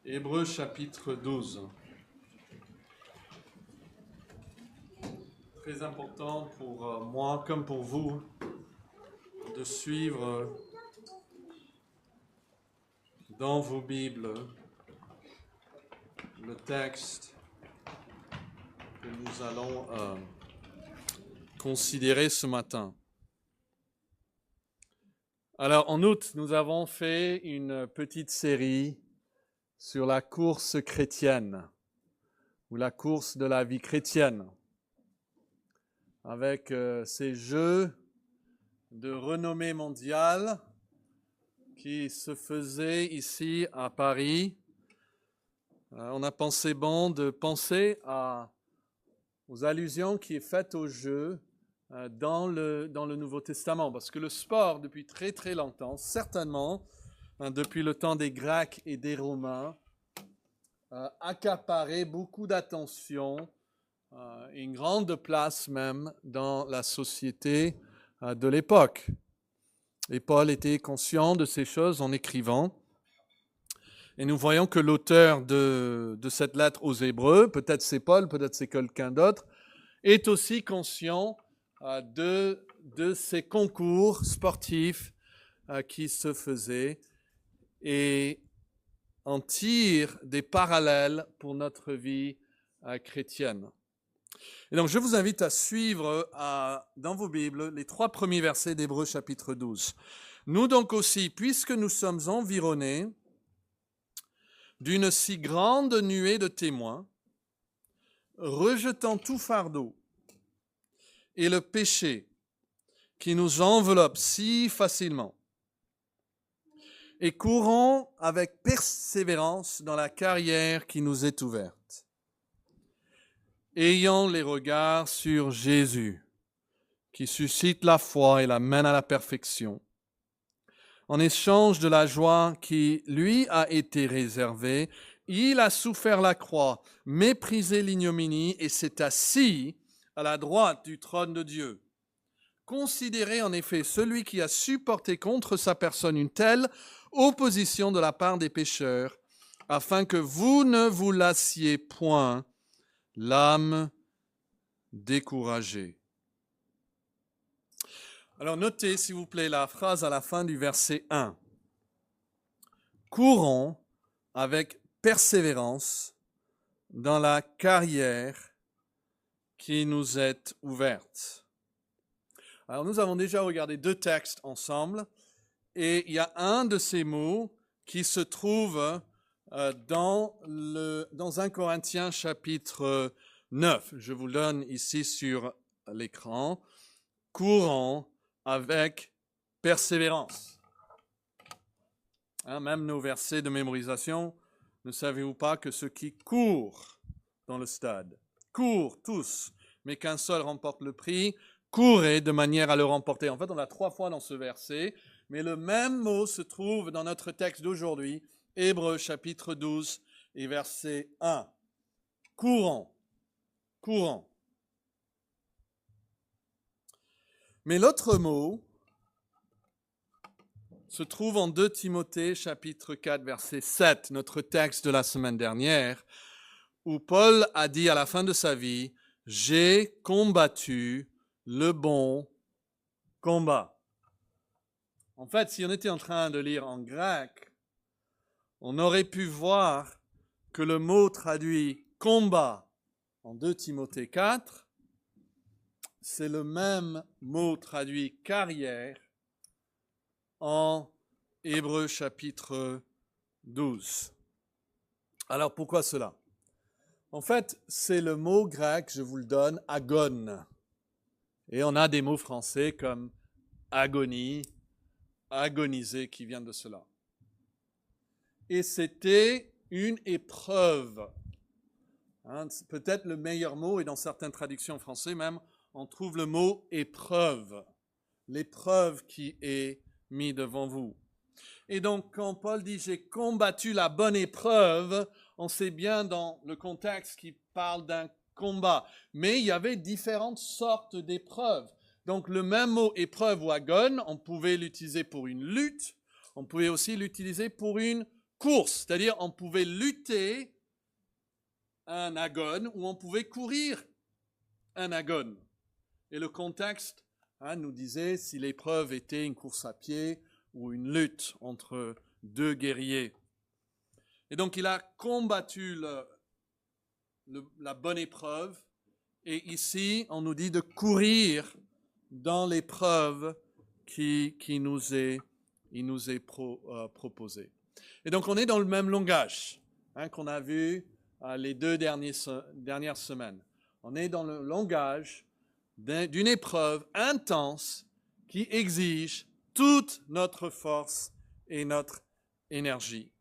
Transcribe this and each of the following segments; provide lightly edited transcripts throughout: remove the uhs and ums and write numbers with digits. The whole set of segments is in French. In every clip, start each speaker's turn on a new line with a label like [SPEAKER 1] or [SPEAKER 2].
[SPEAKER 1] Hébreux chapitre 12. Très important pour moi comme pour vous de suivre dans vos Bibles le texte que nous allons considérer ce matin. Alors en août, nous avons fait une petite série sur la course chrétienne ou la course de la vie chrétienne avec ces jeux de renommée mondiale qui se faisaient ici à Paris. On a pensé bon de penser aux allusions qui sont faites aux jeux dans le Nouveau Testament, parce que le sport, depuis très très longtemps, certainement, depuis le temps des Grecs et des Romains, accaparait beaucoup d'attention et une grande place même dans la société de l'époque. Et Paul était conscient de ces choses en écrivant. Et nous voyons que l'auteur de cette lettre aux Hébreux, peut-être c'est Paul, peut-être c'est quelqu'un d'autre, est aussi conscient de ces concours sportifs qui se faisaient et en tire des parallèles pour notre vie chrétienne. Et donc je vous invite à suivre dans vos Bibles les 3 premiers versets d'Hébreux chapitre 12. Nous donc aussi, puisque nous sommes environnés d'une si grande nuée de témoins, rejetant tout fardeau et le péché qui nous enveloppe si facilement, et courons avec persévérance dans la carrière qui nous est ouverte. Ayant les regards sur Jésus, qui suscite la foi et la mène à la perfection, en échange de la joie qui lui a été réservée, il a souffert la croix, méprisé l'ignominie et s'est assis à la droite du trône de Dieu. Considérez en effet celui qui a supporté contre sa personne une telle opposition de la part des pécheurs, afin que vous ne vous lassiez point l'âme découragée. Alors notez s'il vous plaît la phrase à la fin du verset 1. Courons avec persévérance dans la carrière qui nous est ouverte. Alors nous avons déjà regardé 2 textes ensemble et il y a un de ces mots qui se trouve dans 1 Corinthiens chapitre 9. Je vous le donne ici sur l'écran. Courons avec persévérance. Même nos versets de mémorisation, ne savez-vous pas que ceux qui courent dans le stade, courent tous, mais qu'un seul remporte le prix, courez de manière à le remporter. En fait, on a 3 fois dans ce verset, mais le même mot se trouve dans notre texte d'aujourd'hui, Hébreux chapitre 12 et verset 1. Courons, courons. Mais l'autre mot se trouve en 2 Timothée chapitre 4 verset 7, notre texte de la semaine dernière, où Paul a dit à la fin de sa vie, « J'ai combattu le bon combat ». En fait, si on était en train de lire en grec, on aurait pu voir que le mot traduit « combat » en 2 Timothée 4, c'est le même mot traduit « carrière » en Hébreux chapitre 12. Alors pourquoi cela? En fait, c'est le mot grec, je vous le donne, agone. Et on a des mots français comme agonie, agoniser qui viennent de cela. Et c'était une épreuve. C'est peut-être le meilleur mot, et dans certaines traductions françaises même, on trouve le mot épreuve. L'épreuve qui est mise devant vous. Et donc, quand Paul dit « j'ai combattu la bonne épreuve », on sait bien dans le contexte qu'il parle d'un combat. Mais il y avait différentes sortes d'épreuves. Donc, le même mot « épreuve » ou « agone », on pouvait l'utiliser pour une lutte, on pouvait aussi l'utiliser pour une course, c'est-à-dire on pouvait lutter un agone ou on pouvait courir un agone. Et le contexte nous disait si l'épreuve était une course à pied ou une lutte entre deux guerriers. Et donc il a combattu la bonne épreuve. Et ici, on nous dit de courir dans l'épreuve qui nous est proposée. Et donc on est dans le même langage qu'on a vu les deux dernières semaines. On est dans le langage d'une épreuve intense qui exige toute notre force et notre énergie.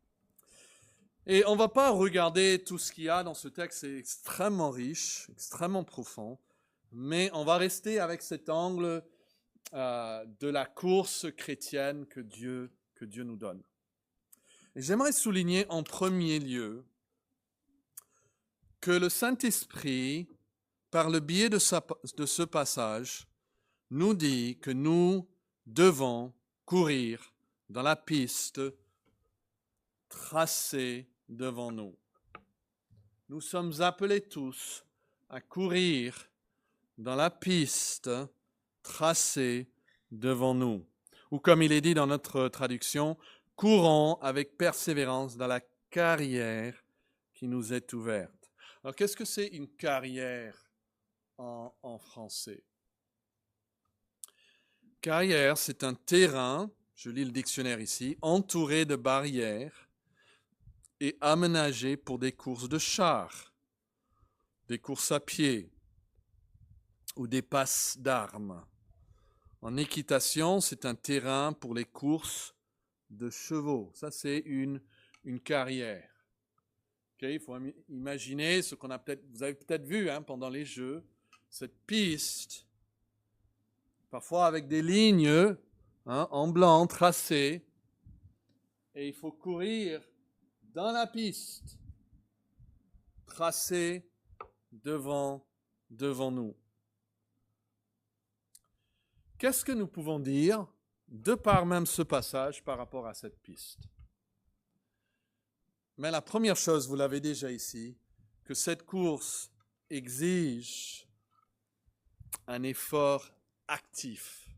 [SPEAKER 1] Et on ne va pas regarder tout ce qu'il y a dans ce texte, c'est extrêmement riche, extrêmement profond, mais on va rester avec cet angle de la course chrétienne que Dieu nous donne. Et j'aimerais souligner en premier lieu que le Saint-Esprit, par le biais de ce passage, nous dit que nous devons courir dans la piste tracée devant nous. Nous sommes appelés tous à courir dans la piste tracée devant nous. Ou comme il est dit dans notre traduction, courons avec persévérance dans la carrière qui nous est ouverte. Alors qu'est-ce que c'est une carrière en français? Carrière, c'est un terrain, je lis le dictionnaire ici, entouré de barrières et aménagé pour des courses de chars, des courses à pied ou des passes d'armes. En équitation, c'est un terrain pour les courses de chevaux. Ça, c'est une carrière. Okay, il faut imaginer ce qu'on a vous avez peut-être vu pendant les Jeux, cette piste, parfois avec des lignes en blanc tracées, et il faut courir dans la piste, tracée devant nous. Qu'est-ce que nous pouvons dire de par même ce passage par rapport à cette piste? Mais la première chose, vous l'avez déjà ici, que cette course exige un effort actif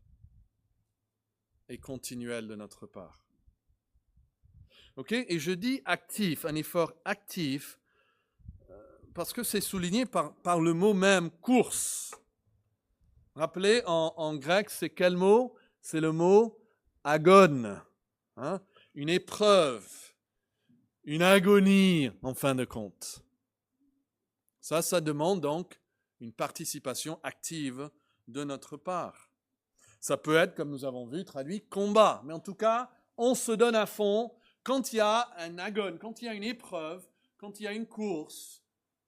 [SPEAKER 1] et continuel de notre part. Ok? Et je dis actif, un effort actif, parce que c'est souligné par le mot même course. Rappelez, en grec, c'est quel mot? C'est le mot agone, une épreuve, une agonie en fin de compte. Ça demande donc une participation active de notre part. Ça peut être, comme nous avons vu, traduit combat, mais en tout cas, on se donne à fond quand il y a un agone, quand il y a une épreuve, quand il y a une course.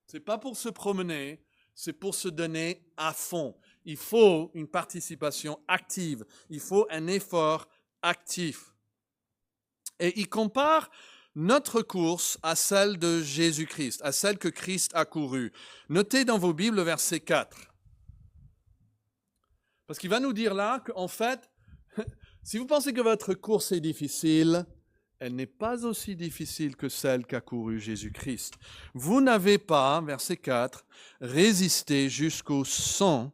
[SPEAKER 1] C'est pas pour se promener, c'est pour se donner à fond. Il faut une participation active, il faut un effort actif. Et il compare notre course à celle de Jésus-Christ, à celle que Christ a courue. Notez dans vos Bibles le verset 4. Parce qu'il va nous dire là qu'en fait, si vous pensez que votre course est difficile, elle n'est pas aussi difficile que celle qu'a courue Jésus-Christ. Vous n'avez pas, verset 4, résisté jusqu'au sang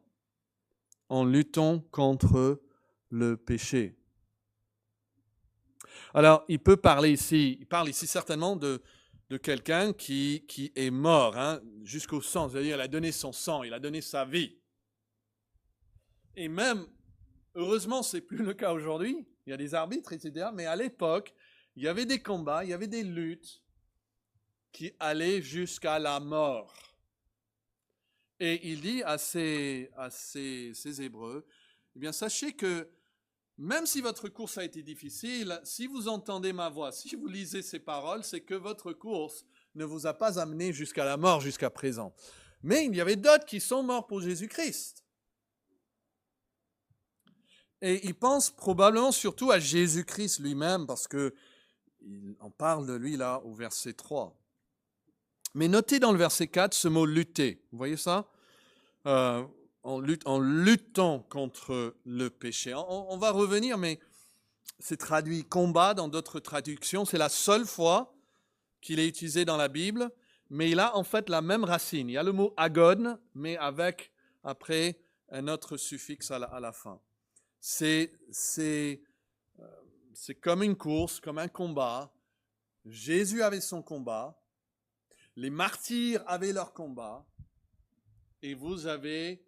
[SPEAKER 1] en luttant contre le péché. Alors, il parle ici certainement de quelqu'un qui est mort jusqu'au sang, c'est-à-dire il a donné son sang, il a donné sa vie. Et même, heureusement, ce n'est plus le cas aujourd'hui, il y a des arbitres, etc., mais à l'époque, il y avait des combats, il y avait des luttes qui allaient jusqu'à la mort. Et il dit à ces Hébreux, eh bien, sachez que même si votre course a été difficile, si vous entendez ma voix, si vous lisez ces paroles, c'est que votre course ne vous a pas amené jusqu'à la mort jusqu'à présent. Mais il y avait d'autres qui sont morts pour Jésus-Christ. Et il pense probablement surtout à Jésus-Christ lui-même, parce qu'il en parle de lui là au verset 3. Mais notez dans le verset 4 ce mot « lutter ». Vous voyez ça? En luttant contre le péché. On va revenir, mais c'est traduit « combat » dans d'autres traductions. C'est la seule fois qu'il est utilisé dans la Bible, mais il a en fait la même racine. Il y a le mot agon, mais avec après un autre suffixe à la fin. C'est comme une course, comme un combat. Jésus avait son combat, les martyrs avaient leur combat, et vous avez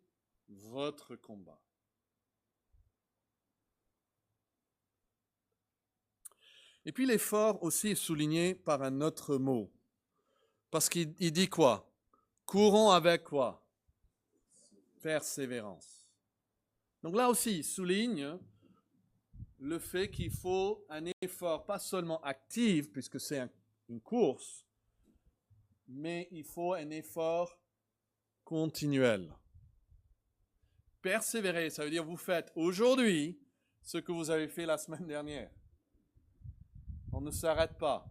[SPEAKER 1] votre combat. Et puis l'effort aussi est souligné par un autre mot. Parce qu'il dit quoi? Courons avec quoi? Persévérance. Donc là aussi, il souligne le fait qu'il faut un effort, pas seulement actif, puisque c'est une course, mais il faut un effort continuel. Persévérer, ça veut dire vous faites aujourd'hui ce que vous avez fait la semaine dernière. On ne s'arrête pas.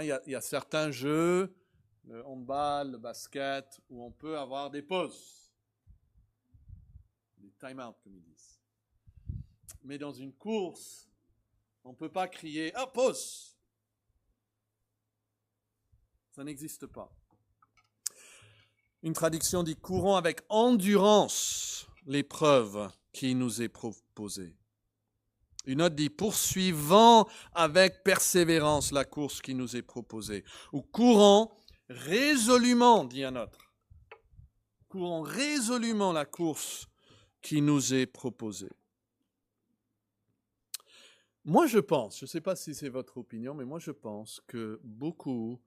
[SPEAKER 1] Il y a certains jeux, le handball, le basket, où on peut avoir des pauses. Des time-out, comme ils disent. Mais dans une course, on ne peut pas crier « Ah, pause !» Ça n'existe pas. Une traduction dit « Courons avec endurance l'épreuve qui nous est proposée ». Une autre dit « Poursuivant avec persévérance la course qui nous est proposée ». Ou « Courons résolument », dit un autre. « Courons résolument la course qui nous est proposée ». Moi, je pense, je ne sais pas si c'est votre opinion, mais moi, je pense que beaucoup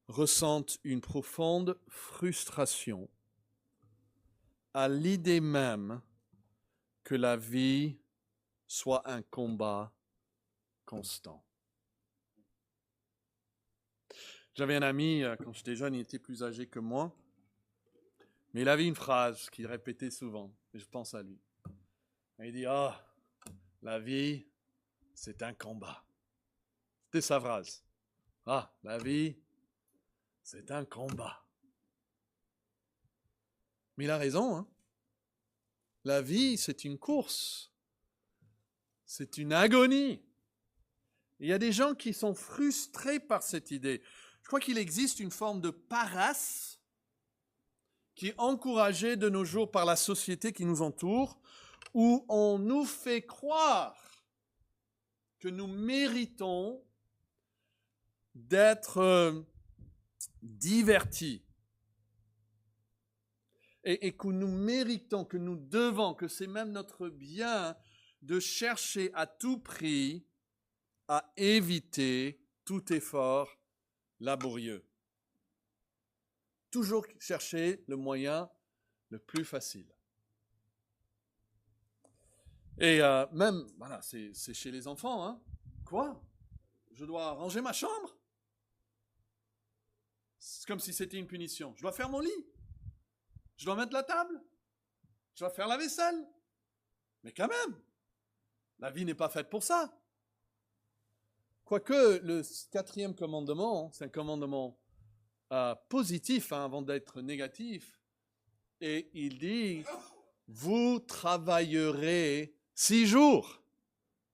[SPEAKER 1] ressentent une profonde frustration à l'idée même que la vie soit un combat constant. J'avais un ami, quand j'étais jeune, il était plus âgé que moi, mais il avait une phrase qu'il répétait souvent, et je pense à lui. Il dit « Ah, la vie, c'est un combat. » C'était sa phrase. « Ah, la vie, c'est un combat. » Mais il a raison, hein. La vie, c'est une course. C'est une agonie. Il y a des gens qui sont frustrés par cette idée. Je crois qu'il existe une forme de paresse qui est encouragée de nos jours par la société qui nous entoure, où on nous fait croire que nous méritons d'être divertis et que nous méritons, que nous devons, que c'est même notre bien de chercher à tout prix à éviter tout effort laborieux. Toujours chercher le moyen le plus facile. Et même, voilà, c'est chez les enfants, hein. Quoi? Je dois ranger ma chambre? C'est comme si c'était une punition. Je dois faire mon lit. Je dois mettre la table. Je dois faire la vaisselle. Mais quand même, la vie n'est pas faite pour ça. Quoique le 4e commandement, c'est un commandement positif, hein, avant d'être négatif. Et il dit, vous travaillerez 6 jours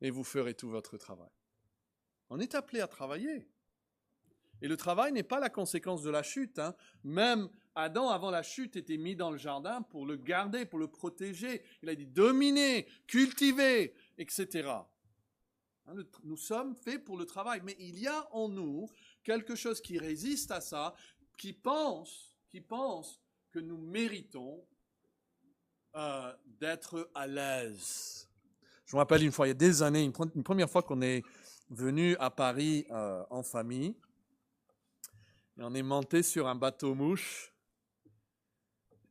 [SPEAKER 1] et vous ferez tout votre travail. On est appelé à travailler. Et le travail n'est pas la conséquence de la chute, hein. Même Adam, avant la chute, était mis dans le jardin pour le garder, pour le protéger. Il a dit dominer, cultiver, etc. Nous sommes faits pour le travail, mais il y a en nous quelque chose qui résiste à ça, qui pense que nous méritons d'être à l'aise. Je me rappelle une fois, il y a des années, une première fois qu'on est venu à Paris en famille, et on est monté sur un bateau-mouche,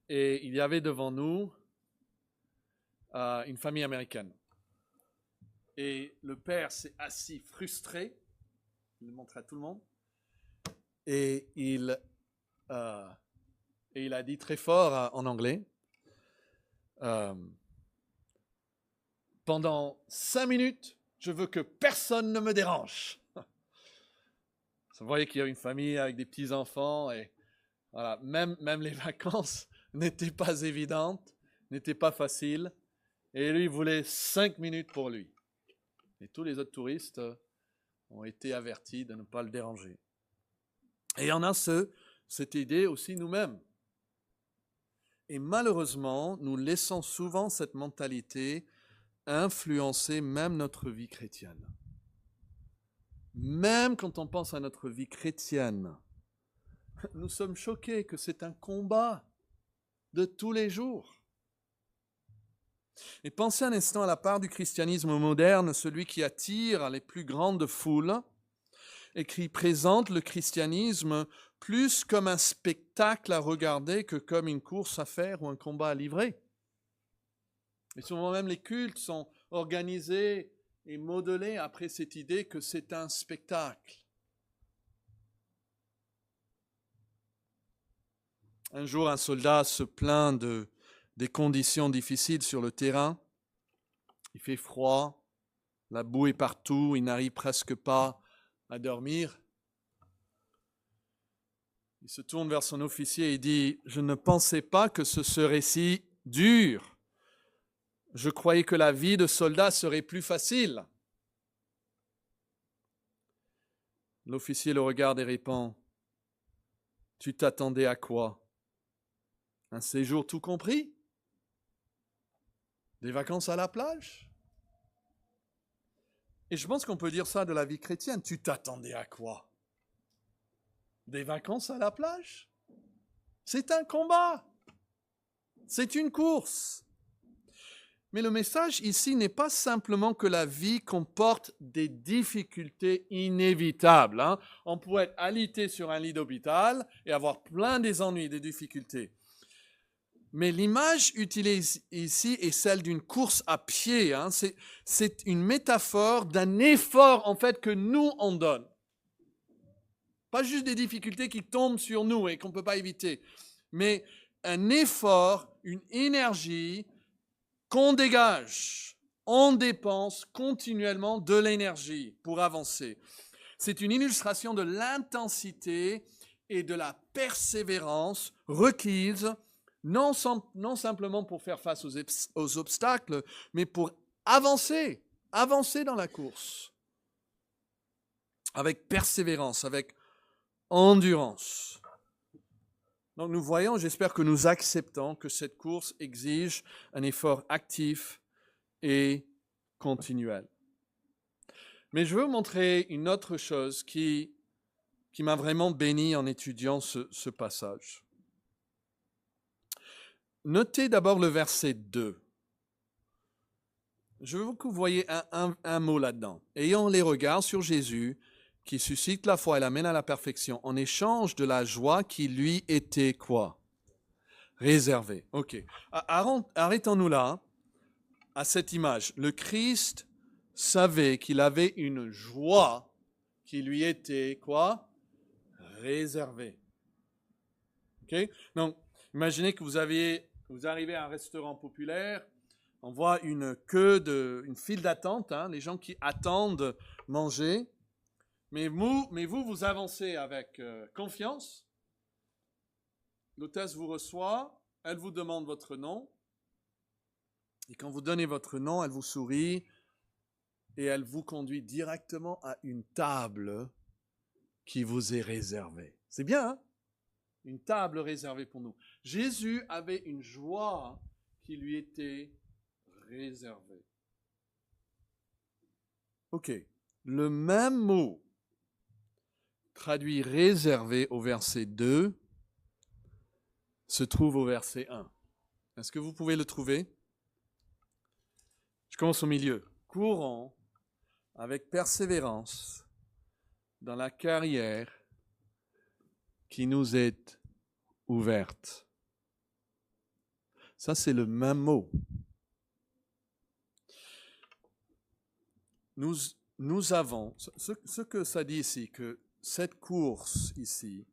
[SPEAKER 1] et il y avait devant nous une famille américaine. Et le père s'est assis frustré, il le montrait à tout le monde, et il a dit très fort en anglais, pendant 5 minutes, je veux que personne ne me dérange. Vous voyez qu'il y a une famille avec des petits-enfants, et voilà, même les vacances n'étaient pas évidentes, n'étaient pas faciles, et lui, il voulait 5 minutes pour lui. Et tous les autres touristes ont été avertis de ne pas le déranger. Et il y en a cette idée aussi nous-mêmes. Et malheureusement, nous laissons souvent cette mentalité influencer même notre vie chrétienne. Même quand on pense à notre vie chrétienne, nous sommes choqués que c'est un combat de tous les jours. Et pensez un instant à la part du christianisme moderne, celui qui attire les plus grandes foules et qui présente le christianisme plus comme un spectacle à regarder que comme une course à faire ou un combat à livrer. Et souvent même les cultes sont organisés et modelés après cette idée que c'est un spectacle. Un jour, un soldat se plaint des conditions difficiles sur le terrain. Il fait froid, la boue est partout, il n'arrive presque pas à dormir. Il se tourne vers son officier et dit « Je ne pensais pas que ce serait si dur. Je croyais que la vie de soldat serait plus facile. » L'officier le regarde et répond « Tu t'attendais à quoi? Un séjour tout compris? Des vacances à la plage? » Et je pense qu'on peut dire ça de la vie chrétienne. Tu t'attendais à quoi? Des vacances à la plage? C'est un combat. C'est une course. Mais le message ici n'est pas simplement que la vie comporte des difficultés inévitables. On pourrait être alité sur un lit d'hôpital et avoir plein des ennuis, des difficultés. Mais l'image utilisée ici est celle d'une course à pied. C'est une métaphore d'un effort en fait que nous on donne. Pas juste des difficultés qui tombent sur nous et qu'on ne peut pas éviter, mais un effort, une énergie qu'on dégage. On dépense continuellement de l'énergie pour avancer. C'est une illustration de l'intensité et de la persévérance requise, non simplement pour faire face aux obstacles, mais pour avancer dans la course. Avec persévérance, avec endurance. Donc nous voyons, j'espère que nous acceptons que cette course exige un effort actif et continuel. Mais je veux vous montrer une autre chose qui m'a vraiment béni en étudiant ce passage. Notez d'abord le verset 2. Je veux que vous voyez un mot là-dedans. Ayant les regards sur Jésus, qui suscite la foi et l'amène à la perfection, en échange de la joie qui lui était quoi? Réservée. Ok. Arrêtons-nous là, à cette image. Le Christ savait qu'il avait une joie qui lui était quoi? Réservée. Ok? Donc, imaginez que vous arrivez à un restaurant populaire, on voit une file d'attente, les gens qui attendent manger. Mais vous avancez avec confiance. L'hôtesse vous reçoit, elle vous demande votre nom. Et quand vous donnez votre nom, elle vous sourit et elle vous conduit directement à une table qui vous est réservée. C'est bien, hein? Une table réservée pour nous. Jésus avait une joie qui lui était réservée. Ok. Le même mot traduit réservé au verset 2 se trouve au verset 1. Est-ce que vous pouvez le trouver? Je commence au milieu. Courons avec persévérance dans la carrière qui nous est ouverte. Ça, c'est le même mot. Nous avons, ce que ça dit ici, que cette course ici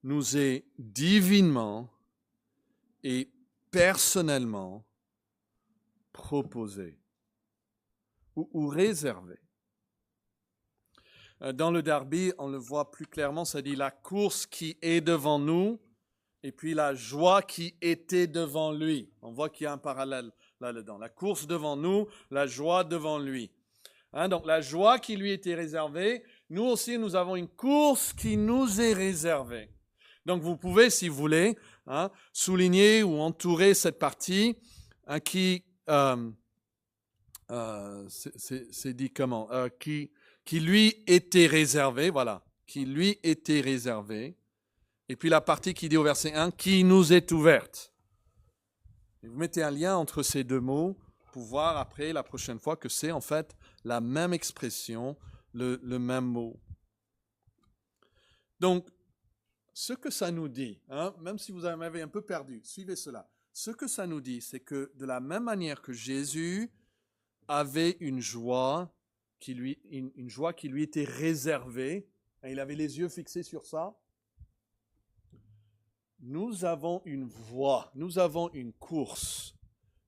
[SPEAKER 1] nous est divinement et personnellement proposée ou réservée. Dans le Darby, on le voit plus clairement, ça dit la course qui est devant nous et puis la joie qui était devant lui. On voit qu'il y a un parallèle là-dedans. La course devant nous, la joie devant lui. Donc la joie qui lui était réservée, nous aussi nous avons une course qui nous est réservée. Donc vous pouvez, si vous voulez, souligner ou entourer cette partie qui c'est dit comment qui lui était réservée, voilà, qui lui était réservée. Et puis la partie qui dit au verset 1, qui nous est ouverte. Et vous mettez un lien entre ces deux mots pour voir après, la prochaine fois, que c'est en fait la même expression, le même mot. Donc, ce que ça nous dit, même si vous m'avez un peu perdu, suivez cela. Ce que ça nous dit, c'est que de la même manière que Jésus avait une joie qui lui était réservée, et il avait les yeux fixés sur ça, nous avons une voie, nous avons une course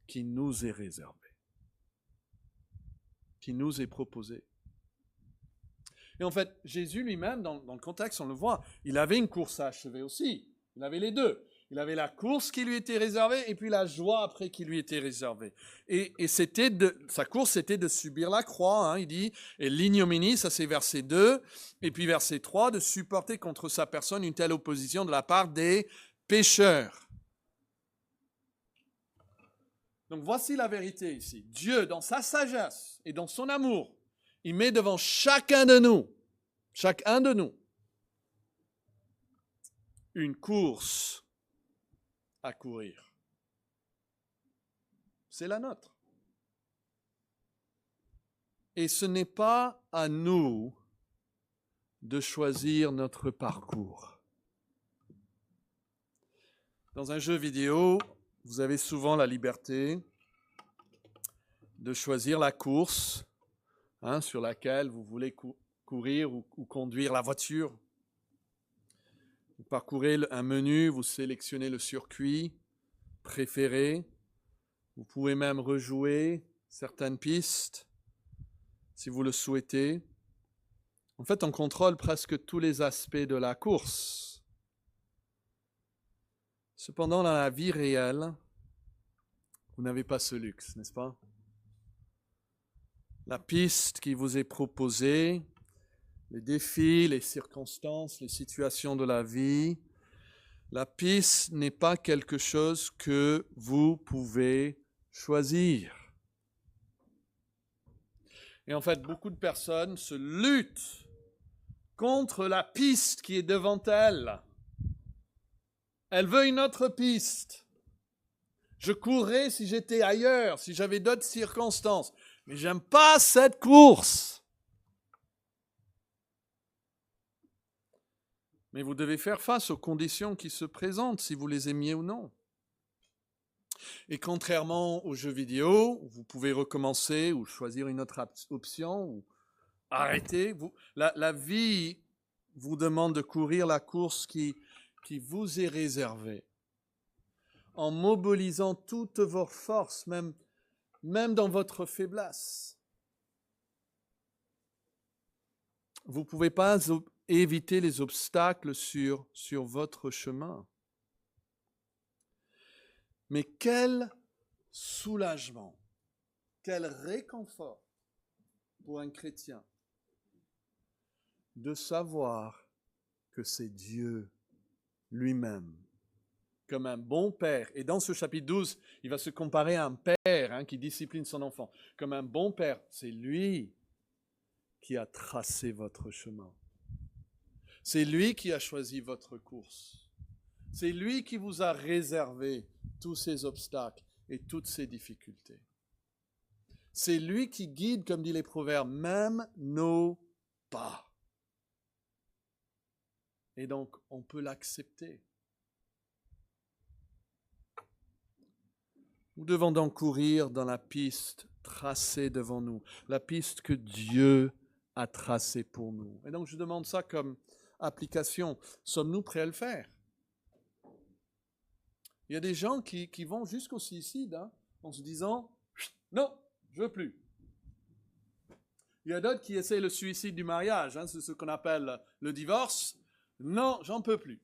[SPEAKER 1] qui nous est réservée, qui nous est proposée. Et en fait, Jésus lui-même, dans le contexte, on le voit, il avait une course à achever aussi. Il avait les deux. Il avait la course qui lui était réservée et puis la joie après qui lui était réservée. Et sa course, c'était de subir la croix, il dit, et l'ignominie, ça c'est verset 2, et puis verset 3, de supporter contre sa personne une telle opposition de la part des pécheurs. Donc voici la vérité ici. Dieu, dans sa sagesse et dans son amour, il met devant chacun de nous, une course à courir. C'est la nôtre. Et ce n'est pas à nous de choisir notre parcours. Dans un jeu vidéo, vous avez souvent la liberté de choisir la course sur laquelle vous voulez courir ou conduire la voiture. Vous parcourez un menu, vous sélectionnez le circuit préféré. Vous pouvez même rejouer certaines pistes si vous le souhaitez. En fait, on contrôle presque tous les aspects de la course. Cependant, dans la vie réelle, vous n'avez pas ce luxe, n'est-ce pas? La piste qui vous est proposée, les défis, les circonstances, les situations de la vie, la piste n'est pas quelque chose que vous pouvez choisir. Et en fait, beaucoup de personnes se luttent contre la piste qui est devant elles. Elle veut une autre piste. Je courrais si j'étais ailleurs, si j'avais d'autres circonstances. Mais j'aime pas cette course. Mais vous devez faire face aux conditions qui se présentent, si vous les aimiez ou non. Et contrairement aux jeux vidéo, vous pouvez recommencer ou choisir une autre option ou arrêter. La vie vous demande de courir la course qui vous est réservée, en mobilisant toutes vos forces, même dans votre faiblesse. Vous ne pouvez pas éviter les obstacles sur votre chemin. Mais quel soulagement, quel réconfort pour un chrétien de savoir que c'est Dieu lui-même, comme un bon père. Et dans ce chapitre 12, il va se comparer à un père qui discipline son enfant. Comme un bon père, c'est lui qui a tracé votre chemin. C'est lui qui a choisi votre course. C'est lui qui vous a réservé tous ces obstacles et toutes ces difficultés. C'est lui qui guide, comme dit les Proverbes, même nos pas. Et donc, on peut l'accepter. Nous devons donc courir dans la piste tracée devant nous, la piste que Dieu a tracée pour nous. Et donc, je demande ça comme application. Sommes-nous prêts à le faire? Il y a des gens qui vont jusqu'au suicide en se disant « Non, je ne veux plus ». Il y a d'autres qui essaient le suicide du mariage, c'est ce qu'on appelle le divorce. « Non, j'en peux plus ».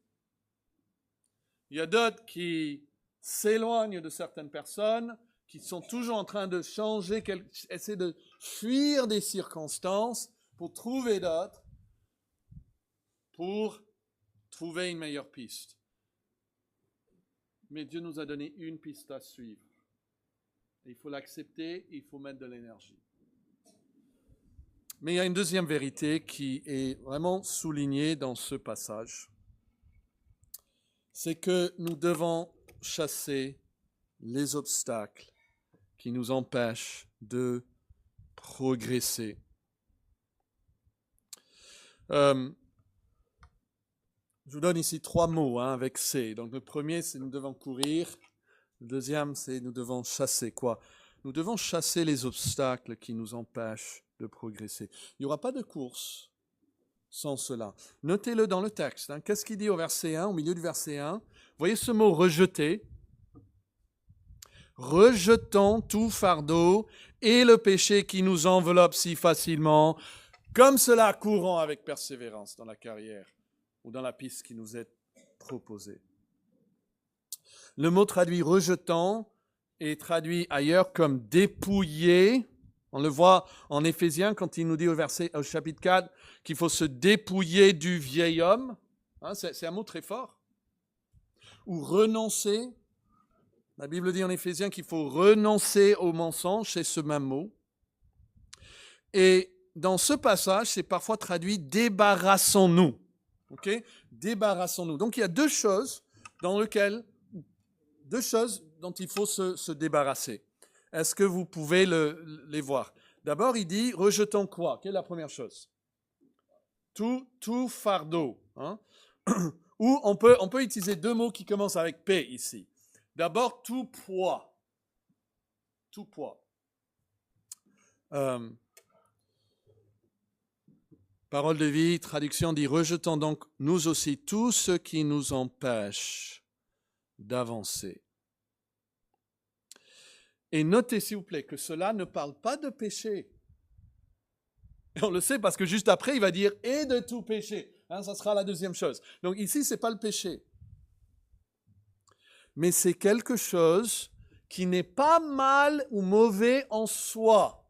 [SPEAKER 1] Il y a d'autres qui s'éloignent de certaines personnes qui sont toujours en train de changer, essayer de fuir des circonstances pour trouver d'autres, pour trouver une meilleure piste. Mais Dieu nous a donné une piste à suivre. Il faut l'accepter, il faut mettre de l'énergie. Mais il y a une deuxième vérité qui est vraiment soulignée dans ce passage. C'est que nous devons chasser les obstacles qui nous empêchent de progresser. Je vous donne ici 3 mots avec C. Donc le premier, c'est nous devons courir. Le deuxième, c'est nous devons chasser quoi? Nous devons chasser les obstacles qui nous empêchent de progresser. Il n'y aura pas de course sans cela. Notez-le dans le texte. Qu'est-ce qu'il dit au verset 1, au milieu du verset 1? Vous voyez ce mot « rejeter ». Rejetons tout fardeau et le péché qui nous enveloppe si facilement, comme cela courons avec persévérance dans la carrière ou dans la piste qui nous est proposée. Le mot traduit « rejetant » est traduit ailleurs comme « dépouiller ». On le voit en Éphésiens quand il nous dit au chapitre 4 qu'il faut se dépouiller du vieil homme. C'est un mot très fort. Ou renoncer. La Bible dit en Éphésiens qu'il faut renoncer au mensonge, c'est ce même mot. Et dans ce passage, c'est parfois traduit « débarrassons-nous ». Okay? Débarrassons-nous. Donc il y a deux choses dont il faut se débarrasser. Est-ce que vous pouvez les voir? D'abord, il dit « rejetons quoi ?» Quelle est la première chose? Tout fardeau. Ou on peut utiliser 2 mots qui commencent avec P ici. D'abord, tout poids. Tout poids. Parole de vie, traduction dit « rejetons donc nous aussi tout ce qui nous empêche d'avancer ». Et notez s'il vous plaît que cela ne parle pas de péché. Et on le sait parce que juste après, il va dire « et de tout péché ». Ça sera la deuxième chose. Donc ici, ce n'est pas le péché. Mais c'est quelque chose qui n'est pas mal ou mauvais en soi.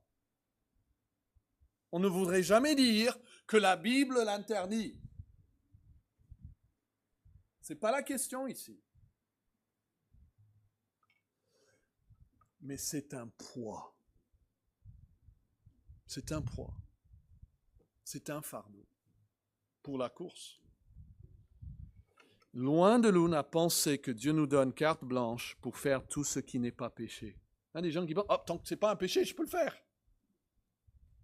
[SPEAKER 1] On ne voudrait jamais dire que la Bible l'interdit. Ce n'est pas la question ici. Mais c'est un poids. C'est un poids. C'est un fardeau pour la course. Loin de nous à penser que Dieu nous donne carte blanche pour faire tout ce qui n'est pas péché. Il y a des gens qui disent « tant que ce n'est pas un péché, je peux le faire ».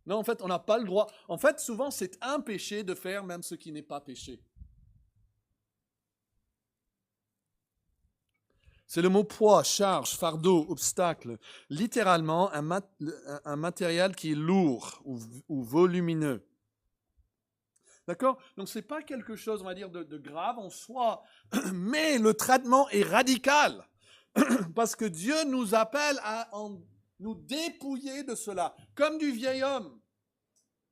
[SPEAKER 1] Non, en fait, on n'a pas le droit. En fait, souvent, c'est un péché de faire même ce qui n'est pas péché. C'est le mot poids, charge, fardeau, obstacle. Littéralement, un matériel qui est lourd ou volumineux. D'accord? Donc, ce n'est pas quelque chose, on va dire, de grave en soi, mais le traitement est radical. Parce que Dieu nous appelle à nous dépouiller de cela, comme du vieil homme,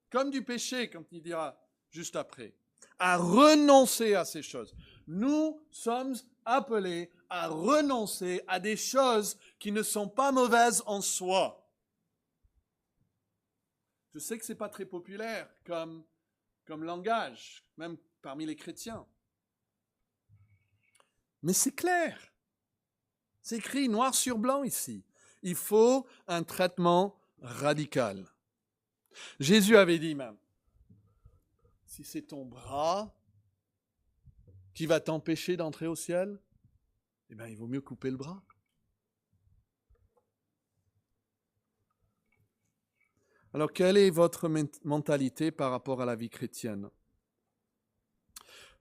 [SPEAKER 1] comme du péché, comme il dira juste après, à renoncer à ces choses. Nous sommes appelés à renoncer à des choses qui ne sont pas mauvaises en soi. Je sais que ce n'est pas très populaire comme langage, même parmi les chrétiens. Mais c'est clair. C'est écrit noir sur blanc ici. Il faut un traitement radical. Jésus avait dit même, si c'est ton bras qui va t'empêcher d'entrer au ciel, eh bien, il vaut mieux couper le bras. Alors, quelle est votre mentalité par rapport à la vie chrétienne?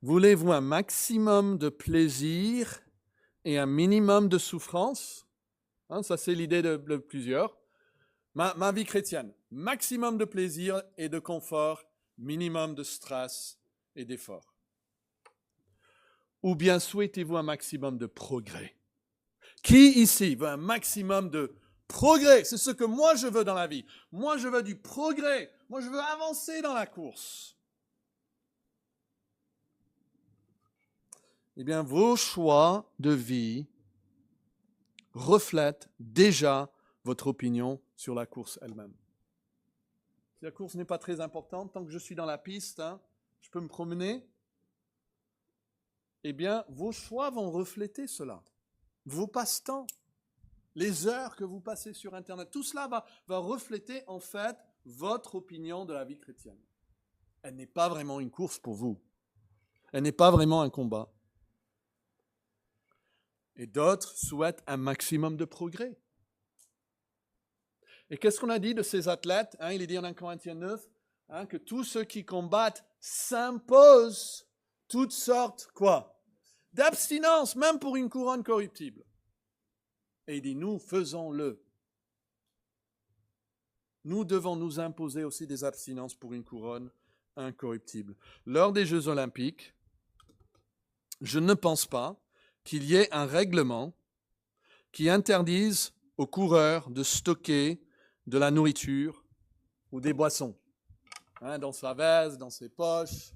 [SPEAKER 1] Voulez-vous un maximum de plaisir et un minimum de souffrance? Ça, c'est l'idée de plusieurs. Ma vie chrétienne, maximum de plaisir et de confort, minimum de stress et d'effort. Ou bien souhaitez-vous un maximum de progrès? Qui ici veut un maximum de progrès? C'est ce que moi je veux dans la vie. Moi je veux du progrès. Moi je veux avancer dans la course. Eh bien, vos choix de vie reflète déjà votre opinion sur la course elle-même. Si la course n'est pas très importante, tant que je suis dans la piste, je peux me promener, eh bien, vos choix vont refléter cela. Vos passe-temps, les heures que vous passez sur Internet, tout cela va refléter en fait votre opinion de la vie chrétienne. Elle n'est pas vraiment une course pour vous. Elle n'est pas vraiment un combat. Et d'autres souhaitent un maximum de progrès. Et qu'est-ce qu'on a dit de ces athlètes? Il est dit en 1 Corinthiens 9 que tous ceux qui combattent s'imposent toutes sortes, quoi? D'abstinence, même pour une couronne corruptible. Et il dit, nous, faisons-le. Nous devons nous imposer aussi des abstinences pour une couronne incorruptible. Lors des Jeux olympiques, je ne pense pas qu'il y ait un règlement qui interdise aux coureurs de stocker de la nourriture ou des boissons dans sa veste, dans ses poches.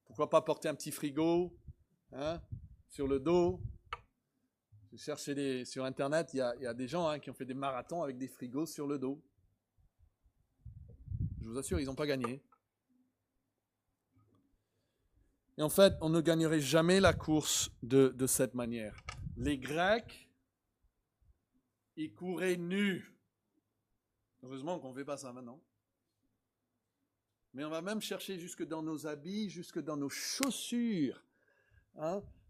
[SPEAKER 1] Pourquoi pas porter un petit frigo sur le dos? Je cherchais sur Internet, il y a des gens qui ont fait des marathons avec des frigos sur le dos. Je vous assure, ils n'ont pas gagné. Et en fait, on ne gagnerait jamais la course de cette manière. Les Grecs, ils couraient nus. Heureusement qu'on ne fait pas ça maintenant. Mais on va même chercher jusque dans nos habits, jusque dans nos chaussures,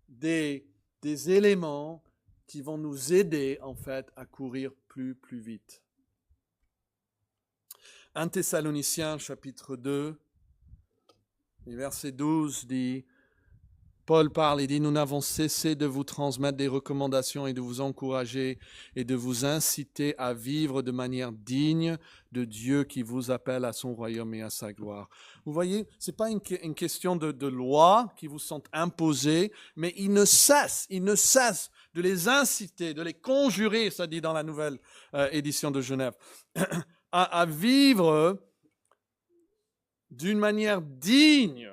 [SPEAKER 1] des éléments qui vont nous aider en fait à courir plus vite. 1 Thessaloniciens chapitre 2, verset 12 dit, Paul parle, il dit, nous n'avons cessé de vous transmettre des recommandations et de vous encourager et de vous inciter à vivre de manière digne de Dieu qui vous appelle à son royaume et à sa gloire. Vous voyez, ce n'est pas une question de loi qui vous sont imposées, mais il ne cesse de les inciter, de les conjurer, ça dit dans la nouvelle édition de Genève, à vivre d'une manière digne.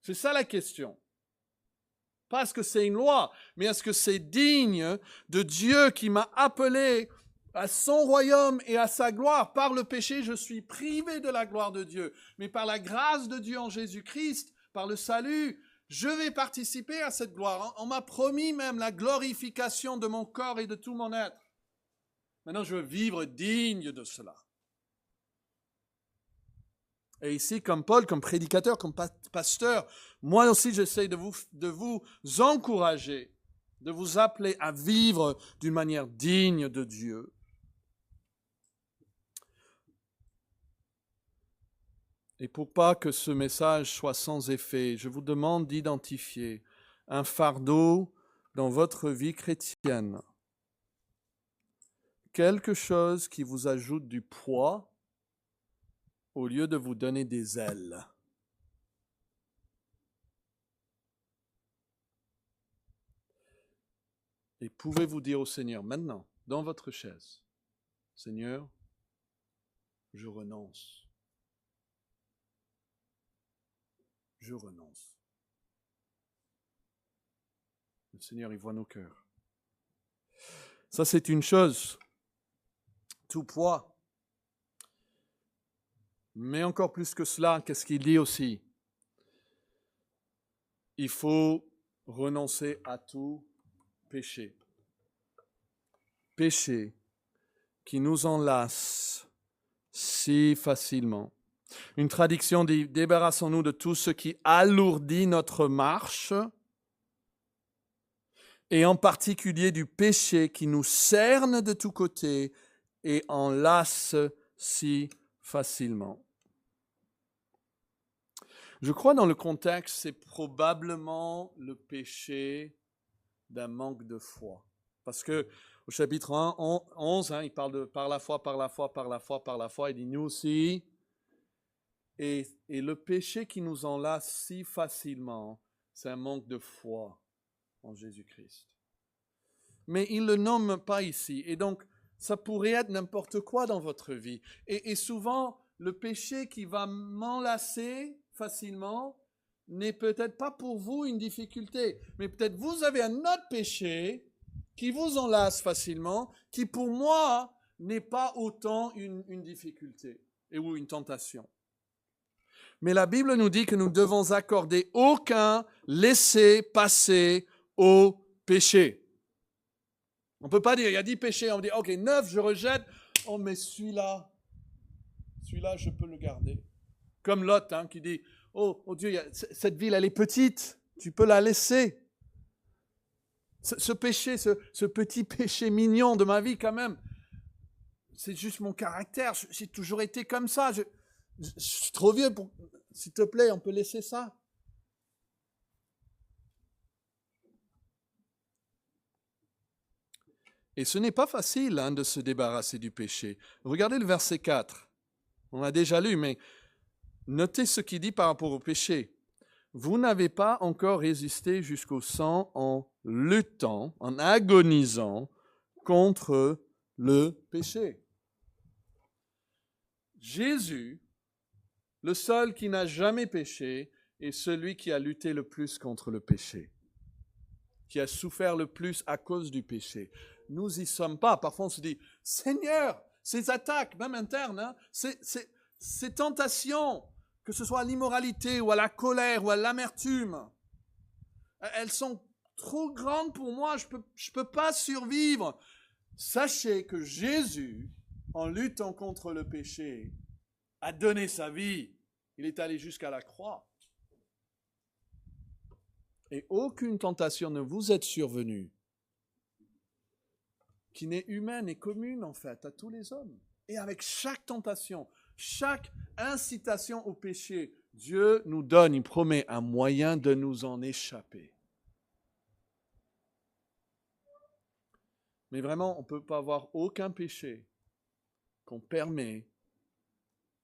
[SPEAKER 1] C'est ça la question. Pas est-ce que c'est une loi, mais est-ce que c'est digne de Dieu qui m'a appelé à son royaume et à sa gloire. Par le péché, je suis privé de la gloire de Dieu. Mais par la grâce de Dieu en Jésus-Christ, par le salut, je vais participer à cette gloire. On m'a promis même la glorification de mon corps et de tout mon être. Maintenant, je veux vivre digne de cela. Et ici, comme Paul, comme prédicateur, comme pasteur, moi aussi j'essaie de vous encourager, de vous appeler à vivre d'une manière digne de Dieu. Et pour pas que ce message soit sans effet, je vous demande d'identifier un fardeau dans votre vie chrétienne. Quelque chose qui vous ajoute du poids au lieu de vous donner des ailes. Et pouvez-vous dire au Seigneur maintenant, dans votre chaise, Seigneur, je renonce. Je renonce. Le Seigneur, il voit nos cœurs. Ça, c'est une chose. Tout poids. Mais encore plus que cela, qu'est-ce qu'il dit aussi? Il faut renoncer à tout péché. Péché qui nous enlace si facilement. Une traduction dit, débarrassons-nous de tout ce qui alourdit notre marche, et en particulier du péché qui nous cerne de tous côtés et enlace si facilement. Je crois dans le contexte, c'est probablement le péché d'un manque de foi. Parce que au chapitre 11, il parle de par la foi, par la foi, par la foi, par la foi. Il dit nous aussi. Et le péché qui nous enlace si facilement, c'est un manque de foi en Jésus-Christ. Mais il ne le nomme pas ici. Et donc, ça pourrait être n'importe quoi dans votre vie. Et souvent, le péché qui va m'enlacer facilement n'est peut-être pas pour vous une difficulté. Mais peut-être vous avez un autre péché qui vous enlace facilement, qui pour moi n'est pas autant une difficulté ou une tentation. Mais la Bible nous dit que nous devons accorder aucun laisser-passer au péché. On ne peut pas dire, il y a 10 péchés, on dit, ok, 9, je rejette. Oh, mais celui-là, je peux le garder. Comme Lot qui dit, oh Dieu, cette ville, elle est petite, tu peux la laisser. Ce péché, ce petit péché mignon de ma vie quand même, c'est juste mon caractère, j'ai toujours été comme ça, je suis trop vieux pour... S'il te plaît, on peut laisser ça. Et ce n'est pas facile de se débarrasser du péché. Regardez le verset 4. On l'a déjà lu, mais notez ce qu'il dit par rapport au péché. Vous n'avez pas encore résisté jusqu'au sang en luttant, en agonisant contre le péché. Jésus, le seul qui n'a jamais péché, est celui qui a lutté le plus contre le péché, qui a souffert le plus à cause du péché. Nous y sommes pas. Parfois on se dit, Seigneur, ces attaques, même internes, ces tentations, que ce soit à l'immoralité ou à la colère ou à l'amertume, elles sont trop grandes pour moi, je peux pas survivre. Sachez que Jésus, en luttant contre le péché, a donné sa vie. Il est allé jusqu'à la croix. Et aucune tentation ne vous est survenue qui n'est humaine et commune en fait à tous les hommes. Et avec chaque tentation, chaque incitation au péché, Dieu nous donne, il promet un moyen de nous en échapper. Mais vraiment, on ne peut pas avoir aucun péché qu'on permet